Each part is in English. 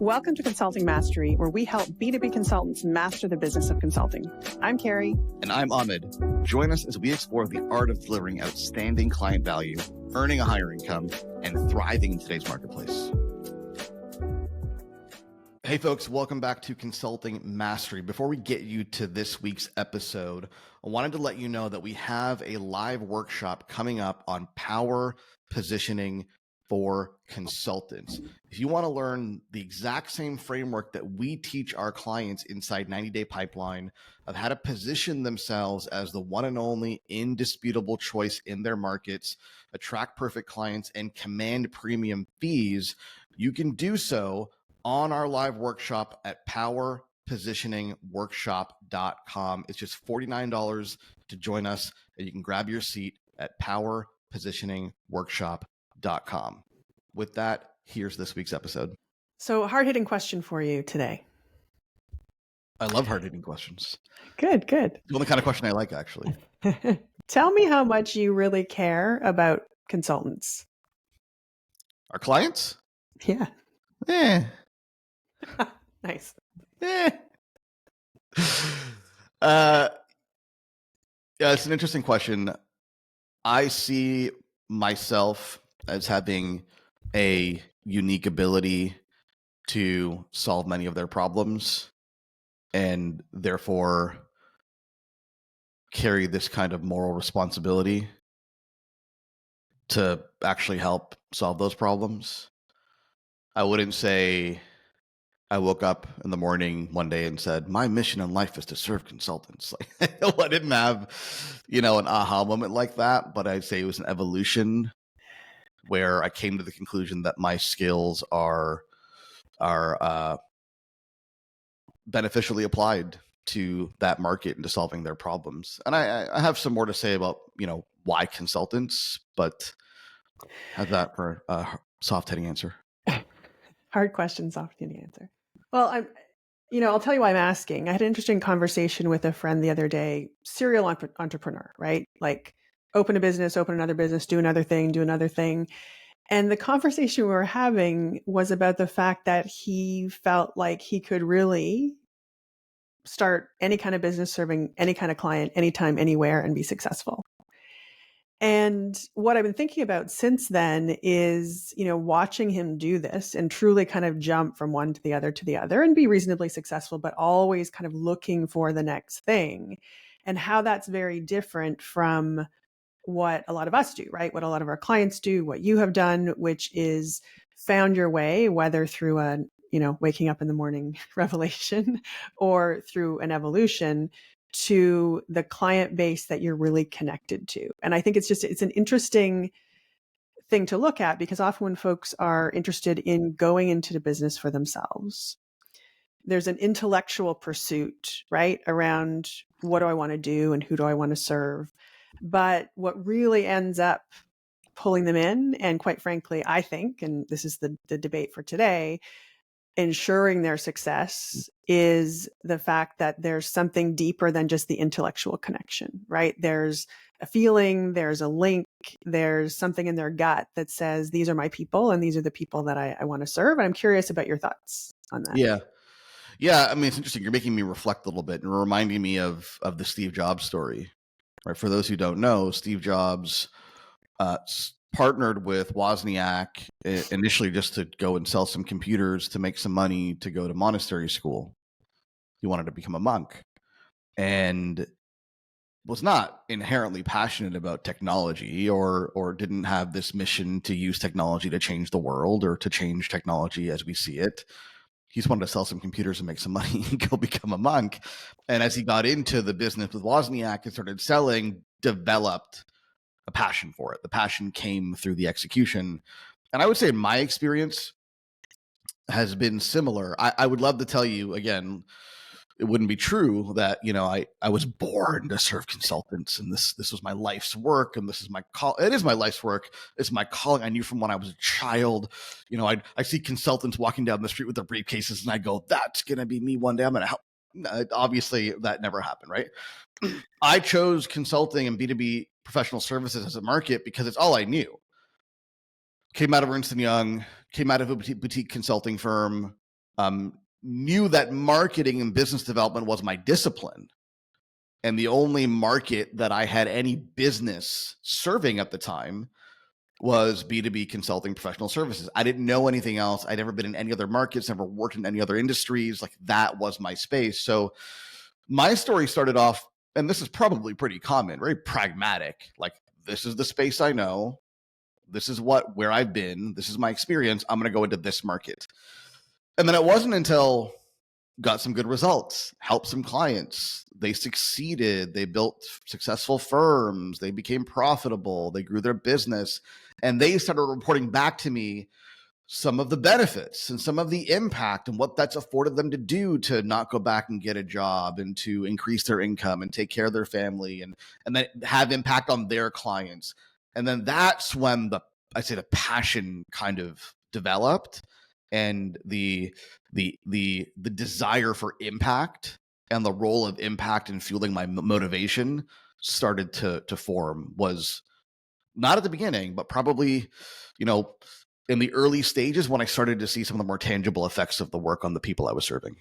Welcome to Consulting Mastery, where we help B2B consultants master the business of consulting. I'm Carrie. And I'm Ahmed. Join us as we explore the art of delivering outstanding client value, earning a higher income, and thriving in today's marketplace. Hey folks, welcome back to Consulting Mastery. Before we get you to this week's episode, I wanted to let you know that we have a live workshop coming up on power positioning for consultants. If you want to learn the exact same framework that we teach our clients inside 90-Day Pipeline of how to position themselves as the one and only indisputable choice in their markets, attract perfect clients, and command premium fees, you can do so on our live workshop at powerpositioningworkshop.com. It's just $49 to join us, and you can grab your seat at powerpositioningworkshop.com. With that, here's this week's episode. So, hard-hitting question for you today. I love hard-hitting questions. Good. The only kind of question I like, actually. Tell me how much you really care about consultants. Our clients? Yeah. Nice. Yeah, it's an interesting question. I see myself as having a unique ability to solve many of their problems and therefore carry this kind of moral responsibility to actually help solve those problems. I wouldn't say I woke up in the morning one day and said, my mission in life is to serve consultants. Like, I didn't have, an aha moment like that, but I'd say it was an evolution where I came to the conclusion that my skills are beneficially applied to that market and to solving their problems. And I have some more to say about, why consultants, but how's that for a soft-hitting answer? Hard question, soft-hitting answer. Well, I'll tell you why I'm asking. I had an interesting conversation with a friend the other day, serial entrepreneur, right? Like open a business, open another business, do another thing, do another thing. And the conversation we were having was about the fact that he felt like he could really start any kind of business serving any kind of client, anytime, anywhere, and be successful. And what I've been thinking about since then is, watching him do this and truly kind of jump from one to the other and be reasonably successful, but always kind of looking for the next thing, and how that's very different from what a lot of us do, right? What a lot of our clients do, what you have done, which is found your way, whether through a, waking up in the morning revelation or through an evolution to the client base that you're really connected to. And I think it's an interesting thing to look at, because often when folks are interested in going into the business for themselves, there's an intellectual pursuit, right, around what do I want to do and who do I want to serve. But what really ends up pulling them in, and quite frankly, I think, and this is the debate for today, ensuring their success is the fact that there's something deeper than just the intellectual connection, right? There's a feeling, there's a link, there's something in their gut that says, these are my people and these are the people that I want to serve. And I'm curious about your thoughts on that. Yeah. I mean, it's interesting. You're making me reflect a little bit and reminding me of the Steve Jobs story, right? For those who don't know, Steve Jobs partnered with Wozniak initially just to go and sell some computers to make some money to go to monastery school. He wanted to become a monk and was not inherently passionate about technology or didn't have this mission to use technology to change the world or to change technology as we see it. He just wanted to sell some computers and make some money and go become a monk. And as he got into the business with Wozniak and started selling, developed a passion for it. The passion came through the execution. And I would say my experience has been similar. I would love to tell you, again, it wouldn't be true that, I was born to serve consultants and this was my life's work and this is my call. It is my life's work. It's my calling. I knew from when I was a child, I see consultants walking down the street with their briefcases and I go, that's going to be me one day. I'm going to help. Obviously that never happened, right? I chose consulting and B2B professional services as a market because it's all I knew. Came out of Ernst & Young, came out of a boutique consulting firm, knew that marketing and business development was my discipline. And the only market that I had any business serving at the time was B2B consulting professional services. I didn't know anything else. I'd never been in any other markets, never worked in any other industries. Like that was my space. So my story started off, and this is probably pretty common, very pragmatic. Like, this is the space I know. This is where I've been. This is my experience. I'm going to go into this market. And then it wasn't until got some good results, helped some clients. They succeeded. They built successful firms. They became profitable. They grew their business. And they started reporting back to me some of the benefits and some of the impact and what that's afforded them to do to not go back and get a job and to increase their income and take care of their family and then have impact on their clients. And then that's when the passion kind of developed, and the desire for impact and the role of impact in fueling my motivation started to form. Was not at the beginning, but probably, in the early stages when I started to see some of the more tangible effects of the work on the people I was serving.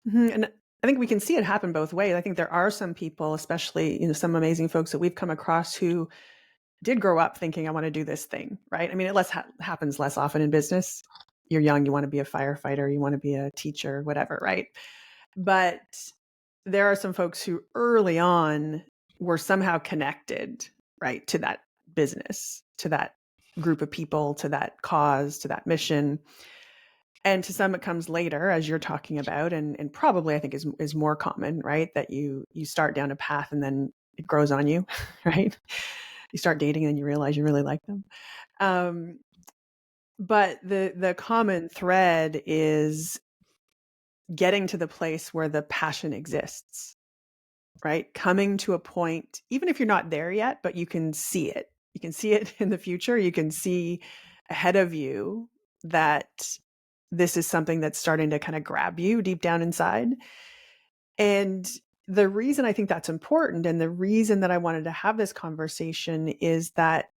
Mm-hmm. And I think we can see it happen both ways. I think there are some people, especially, some amazing folks that we've come across who did grow up thinking, I want to do this thing, right? I mean, it happens less often in business. You're young, you want to be a firefighter, you want to be a teacher, whatever, right? But there are some folks who early on were somehow connected, right, to that business, to that group of people, to that cause, to that mission. And to some, it comes later, as you're talking about, and probably I think is more common, right? That you start down a path and then it grows on you, right? You start dating and you realize you really like them. But the common thread is getting to the place where the passion exists, right? Coming to a point, even if you're not there yet, but you can see it. You can see it in the future. You can see ahead of you that this is something that's starting to kind of grab you deep down inside. And the reason I think that's important, and the reason that I wanted to have this conversation, is that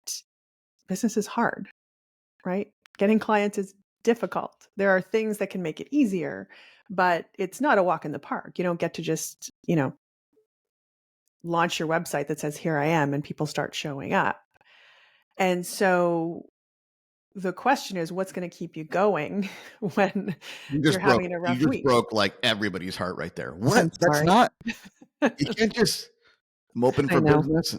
business is hard, right? Getting clients is difficult. There are things that can make it easier, but it's not a walk in the park. You don't get to just, launch your website that says, here I am, and people start showing up. And so the question is, what's going to keep you going when you're having a rough week? You just broke like everybody's heart right there. What? I'm That's sorry. not, you can't just, I'm open for business.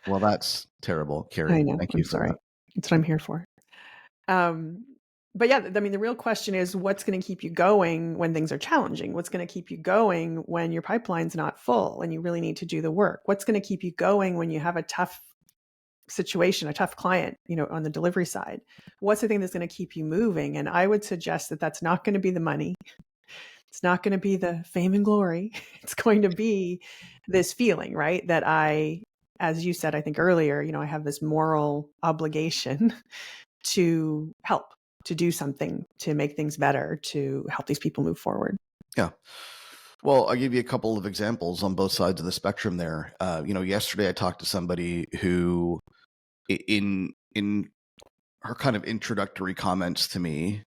Well, that's terrible, Carrie. I know. Thank you for that. That's what I'm here for. But yeah, I mean, the real question is, what's going to keep you going when things are challenging? What's going to keep you going when your pipeline's not full and you really need to do the work? What's going to keep you going when you have a tough situation, a tough client, on the delivery side? What's the thing that's going to keep you moving? And I would suggest that that's not going to be the money. It's not going to be the fame and glory. It's going to be this feeling, right? That as you said, I think earlier, I have this moral obligation to help, to do something, to make things better, to help these people move forward. Yeah. Well, I'll give you a couple of examples on both sides of the spectrum there. Yesterday I talked to somebody who in her kind of introductory comments to me,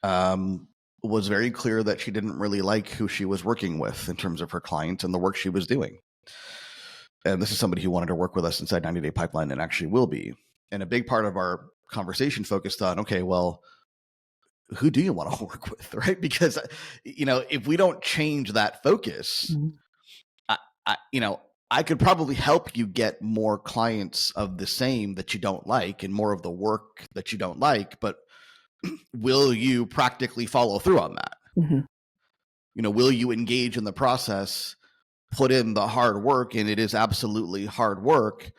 was very clear that she didn't really like who she was working with in terms of her client and the work she was doing. And this is somebody who wanted to work with us inside 90 Day Pipeline and actually will be. And a big part of our conversation focused on, okay, well, who do you want to work with, right? Because, if we don't change that focus, I could probably help you get more clients of the same that you don't like and more of the work that you don't like, but will you practically follow through on that? Mm-hmm. Will you engage in the process, put in the hard work, and it is absolutely hard work,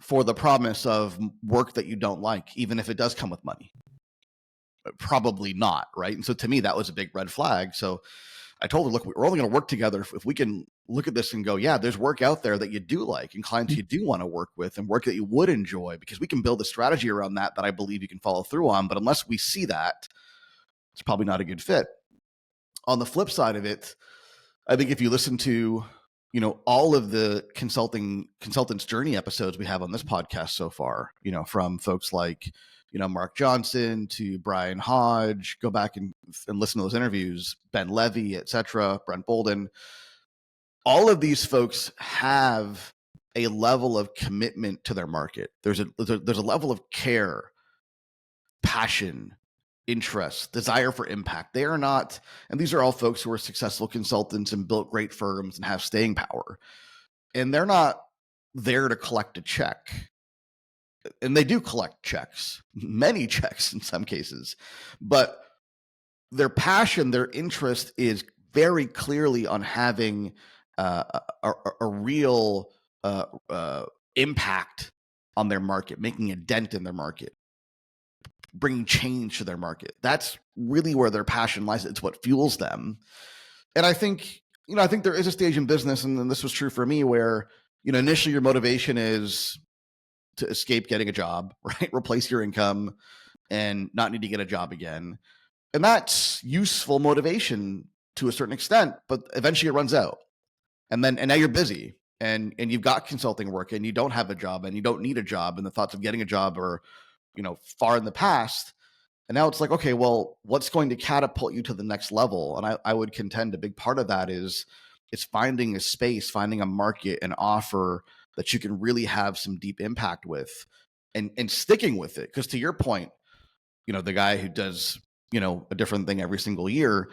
for the promise of work that you don't like, even if it does come with money? Probably not, right? And so to me, that was a big red flag. So I told her, look, we're only going to work together if we can look at this and go, yeah, there's work out there that you do like and clients you do want to work with and work that you would enjoy, because we can build a strategy around that I believe you can follow through on. But unless we see that, it's probably not a good fit. On the flip side of it, I think if you listen to all of the consultants journey episodes we have on this podcast so far, from folks like, Mark Johnson to Brian Hodge, go back and listen to those interviews, Ben Levy, et cetera, Brent Bolden. All of these folks have a level of commitment to their market. There's a level of care, passion, interest, desire for impact. They are not, and these are all folks who are successful consultants and built great firms and have staying power. And they're not there to collect a check. And they do collect checks, many checks in some cases, but their passion, their interest is very clearly on having a real impact on their market, making a dent in their market, bringing change to their market. That's really where their passion lies. It's what fuels them. And I think there is a stage in business, and this was true for me, where, initially your motivation is to escape getting a job, right? Replace your income and not need to get a job again. And that's useful motivation to a certain extent, but eventually it runs out. And now you're busy and you've got consulting work and you don't have a job and you don't need a job. And the thoughts of getting a job are, far in the past. And now it's like, okay, well, what's going to catapult you to the next level? And I would contend a big part of that is it's finding a space, finding a market, an offer that you can really have some deep impact with and sticking with it. Because to your point, the guy who does, a different thing every single year,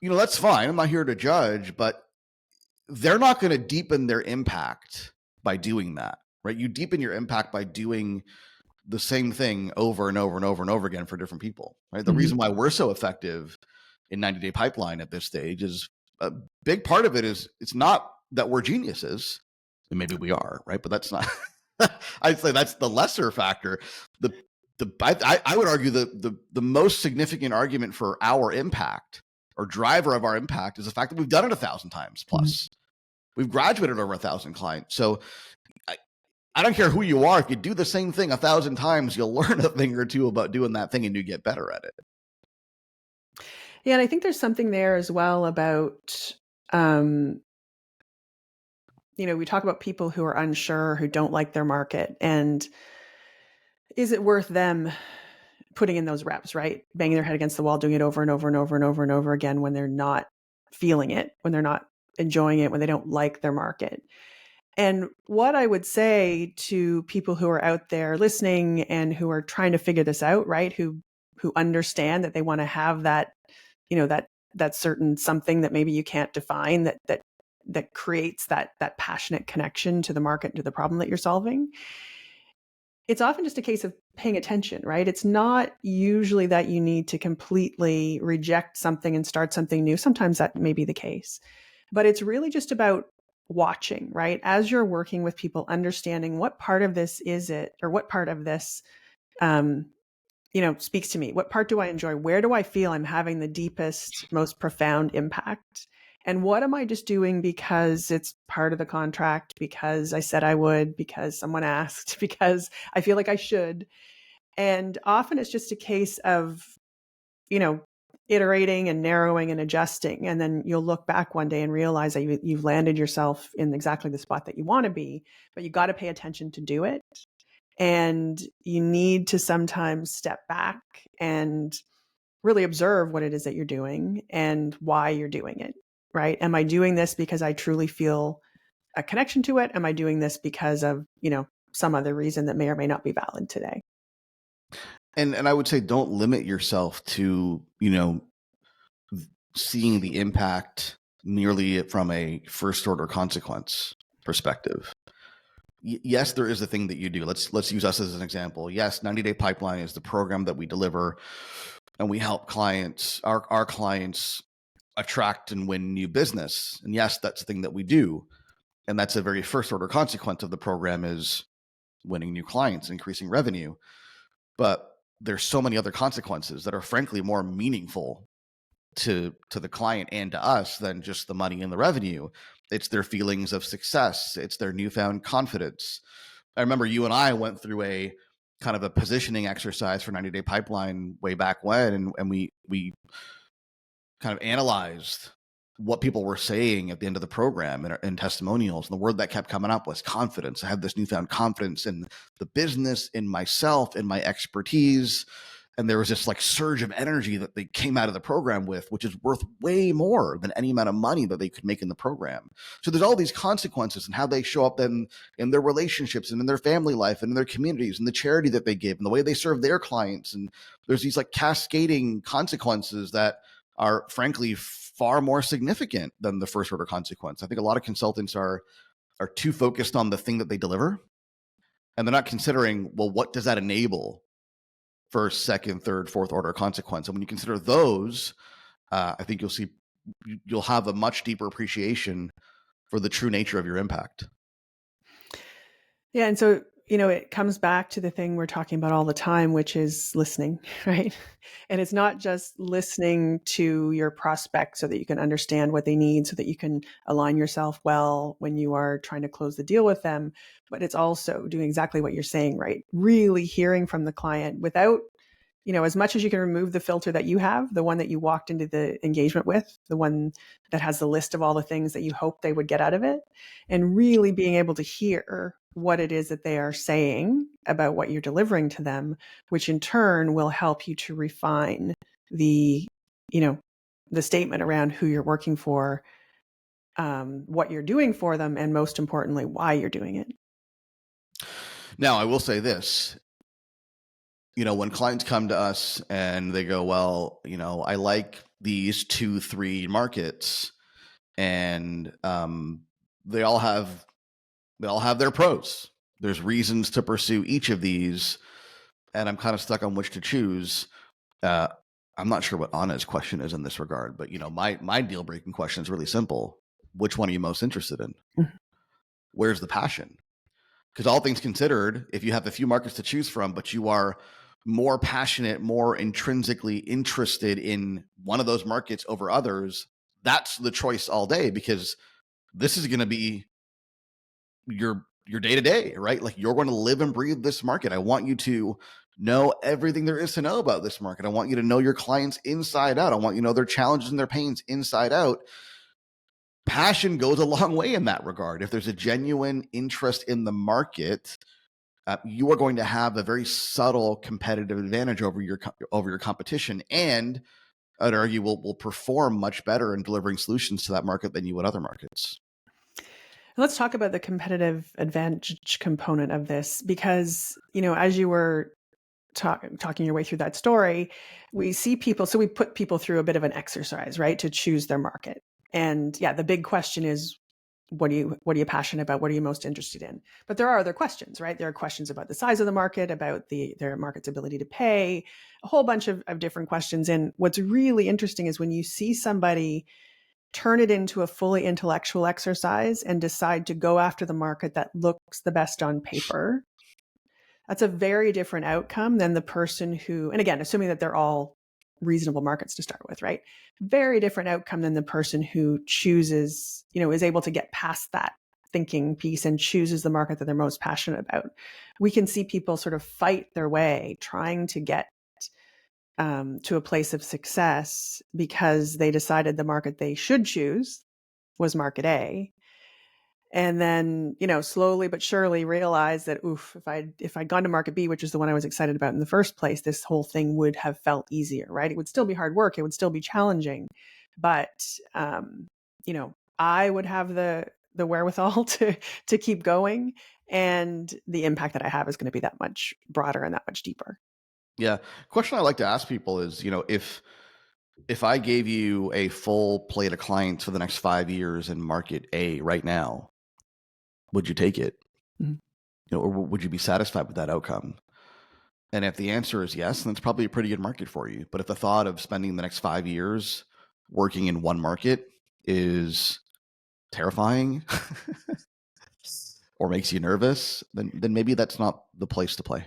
that's fine. I'm not here to judge, but they're not going to deepen their impact by doing that, right? You deepen your impact by doing the same thing over and over and over and over again for different people, right? The reason why we're so effective in 90-day pipeline at this stage is a big part of it is it's not that we're geniuses, and maybe we are, right? But that's not, I'd say that's the lesser factor. I would argue the most significant argument for our impact or driver of our impact is the fact that we've done it 1,000 times plus. We've graduated over 1,000 clients. So I don't care who you are. If you do the same thing 1,000 times, you'll learn a thing or two about doing that thing and you get better at it. Yeah. And I think there's something there as well about, we talk about people who are unsure, who don't like their market. And is it worth them putting in those reps, right? Banging their head against the wall, doing it over and over and over and over and over again when they're not feeling it, when they're not enjoying it, when they don't like their market. And what I would say to people who are out there listening and who are trying to figure this out, right? Who understand that they want to have that, that certain something that maybe you can't define that creates that passionate connection to the market, to the problem that you're solving. It's often just a case of paying attention, right? It's not usually that you need to completely reject something and start something new. Sometimes that may be the case, but it's really just about watching, right? As you're working with people, understanding what part of this is it, or what part of this, speaks to me. What part do I enjoy? Where do I feel I'm having the deepest, most profound impact? And what am I just doing because it's part of the contract, because I said I would, because someone asked, because I feel like I should? And often it's just a case of, iterating and narrowing and adjusting. And then you'll look back one day and realize that you've landed yourself in exactly the spot that you want to be, but you got to pay attention to do it. And you need to sometimes step back and really observe what it is that you're doing and why you're doing it, right? Am I doing this because I truly feel a connection to it? Am I doing this because of, some other reason that may or may not be valid today? And I would say don't limit yourself to, seeing the impact merely from a first order consequence perspective. Yes, there is a thing that you do. Let's use us as an example. Yes, 90-day pipeline is the program that we deliver, and we help clients, our clients attract and win new business. And yes, that's the thing that we do. And that's a very first order consequence of the program is winning new clients, increasing revenue. But there's so many other consequences that are frankly more meaningful to the client and to us than just the money and the revenue. It's their feelings of success. It's their newfound confidence. I remember you and I went through a kind of a positioning exercise for 90-day pipeline way back when, and we kind of analyzed what people were saying at the end of the program and testimonials. And the word that kept coming up was confidence. I have this newfound confidence in the business, in myself, in my expertise. And there was this like surge of energy that they came out of the program with, which is worth way more than any amount of money that they could make in the program. So there's all these consequences and how they show up then in their relationships and in their family life and in their communities and the charity that they give and the way they serve their clients. And there's these like cascading consequences that are frankly far more significant than the first order consequence. I think a lot of consultants are too focused on the thing that they deliver, and they're not considering, well, what does that enable? First, second, third, fourth order consequence. And when you consider those, I think you'll have a much deeper appreciation for the true nature of your impact. Yeah. And so, it comes back to the thing we're talking about all the time, which is listening, right? And it's not just listening to your prospects so that you can understand what they need, so that you can align yourself well when you are trying to close the deal with them, but it's also doing exactly what you're saying, right? Really hearing from the client without, as much as you can remove the filter that you have, the one that you walked into the engagement with, the one that has the list of all the things that you hope they would get out of it, and really being able to hear what it is that they are saying about what you're delivering to them, which in turn will help you to refine the statement around who you're working for, what you're doing for them, and most importantly, why you're doing it. Now, I will say this. When clients come to us and they go, well, I like these 2-3 markets, and they all have their pros. There's reasons to pursue each of these, and I'm kind of stuck on which to choose. I'm not sure what Anna's question is in this regard, but my deal breaking question is really simple. Which one are you most interested in? Mm-hmm. Where's the passion? Because all things considered, if you have a few markets to choose from, but you are more passionate, more intrinsically interested in one of those markets over others, that's the choice all day, because this is going to be your day to day, right? Like, you're going to live and breathe this market. I want you to know everything there is to know about this market. I want you to know your clients inside out. I want you to know their challenges and their pains inside out. Passion goes a long way in that regard. If there's a genuine interest in the market, you are going to have a very subtle competitive advantage over your competition, and I'd argue will perform much better in delivering solutions to that market than you would other markets. Let's talk about the competitive advantage component of this, because as you were talking your way through that story, we see people. So we put people through a bit of an exercise, right, to choose their market. And yeah, the big question is, what are you passionate about? What are you most interested in? But there are other questions, right? There are questions about the size of the market, about their market's ability to pay, a whole bunch of different questions. And what's really interesting is when you see somebody turn it into a fully intellectual exercise and decide to go after the market that looks the best on paper. That's a very different outcome than the person who, and again, assuming that they're all reasonable markets to start with, right? Very different outcome than the person who chooses, is able to get past that thinking piece and chooses the market that they're most passionate about. We can see people sort of fight their way trying to get to a place of success because they decided the market they should choose was market A. And then, slowly but surely realize that, if I'd gone to market B, which is the one I was excited about in the first place, this whole thing would have felt easier, right? It would still be hard work. It would still be challenging, but, I would have the wherewithal to keep going. And the impact that I have is going to be that much broader and that much deeper. Yeah. Question I like to ask people is, if I gave you a full plate of clients for the next 5 years in market A right now, would you take it? Mm-hmm. Or would you be satisfied with that outcome? And if the answer is yes, then it's probably a pretty good market for you. But if the thought of spending the next 5 years working in one market is terrifying or makes you nervous, then maybe that's not the place to play.